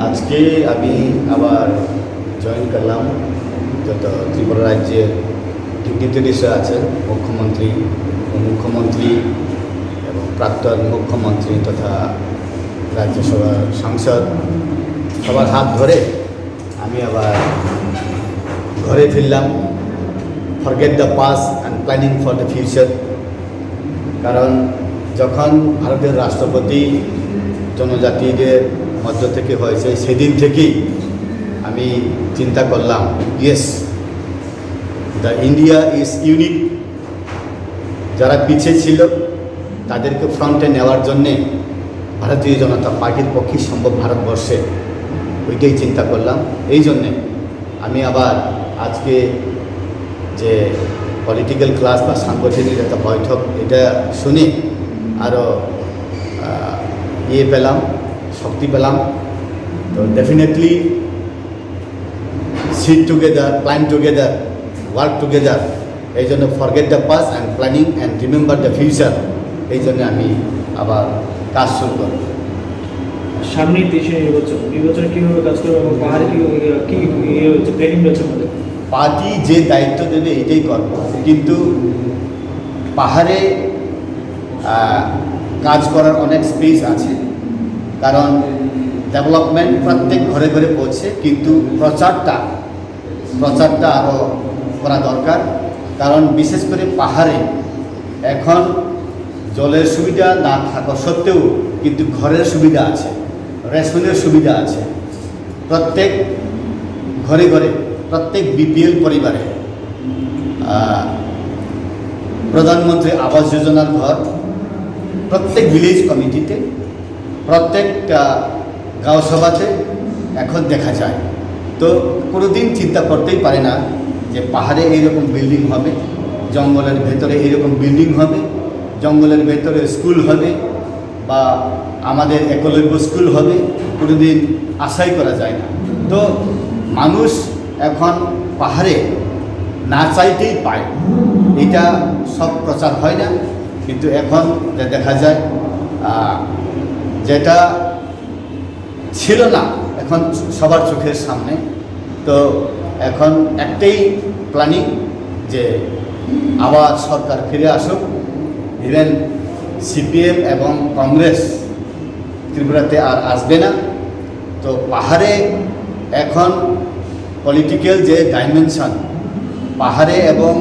আজকে আমি আবার জয়েন করলাম যত ত্রিপুরা রাজ্যের ডিগনিটারিসরা আছেন, মুখ্যমন্ত্রী, উপমুখ্যমন্ত্রী এবং প্রাক্তন মুখ্যমন্ত্রী তথা রাজ্যসভার সাংসদ সবার হাত ধরে আমি আবার ঘরে ফিরলাম। Forget the past and planning for the future. কারণ যখন ভারতের রাষ্ট্রপতি জনজাতিদের মধ্য থেকে হয়েছে সেদিন থেকেই আমি চিন্তা করলাম, yes, the India is unique. যারা পিছিয়ে ছিল তাদেরকে ফ্রন্টে নেওয়ার জন্যে ভারতীয় জনতা পার্টির পক্ষে সম্ভব ভারতবর্ষে, ওইটাই চিন্তা করলাম। এই জন্যে আমি আবার আজকে যে পলিটিক্যাল ক্লাস বা সাংগঠনিক একটা বৈঠক, এটা শুনে আরও পেলাম, শক্তি পেলাম। তো definitely sit together, plan together, work together. এই জন্য forget the past and planning and remember the future, এই জন্য আমি আবার কাজ শুরু করব। সামনেই দেশে নির্বাচনে কীভাবে কাজ করবে এবং পাহাড়ে কী হচ্ছে প্ল্যানিং রয়েছে আমাদের? পার্টি যে দায়িত্ব দেবে এটাই করব, কিন্তু পাহাড়ে কাজ করার অনেক স্পেস আছে। কারণ ডেভেলপমেন্ট প্রত্যেক ঘরে ঘরে পৌঁছে, কিন্তু প্রচারটা আরও করা দরকার। কারণ বিশেষ করে পাহাড়ে এখন জলের সুবিধা না থাকা সত্ত্বেও কিন্তু ঘরের সুবিধা আছে, রেশনের সুবিধা আছে। প্রত্যেক ঘরে ঘরে, প্রত্যেক বিপিএল পরিবারে প্রধানমন্ত্রী আবাস যোজনার ঘর, প্রত্যেক ভিলেজ কমিটিতে, প্রত্যেকটা গাঁও সভাতে এখন দেখা যায়। তো কোনোদিন চিন্তা করতেই পারে না যে পাহাড়ে এইরকম বিল্ডিং হবে, জঙ্গলের ভেতরে এইরকম বিল্ডিং হবে, জঙ্গলের ভেতরে স্কুল হবে বা আমাদের একলব্য স্কুল হবে, কোনোদিন আশাই করা যায় না। তো মানুষ এখন পাহাড়ে না চাইতেই পায়। এটা সব প্রচার হয় না, কিন্তু এখন দেখা যায় যেটা ছিল না এখন সবার চোখের সামনে। তো এখন একটাই প্ল্যানিং যে আবার সরকার ফিরে আসুক। ইভেন সিপিএম এবং কংগ্রেস ত্রিপুরাতে আর আসবে না। তো পাহাড়ে এখন পলিটিক্যাল যে ডাইমেনশন, পাহাড়ে এবং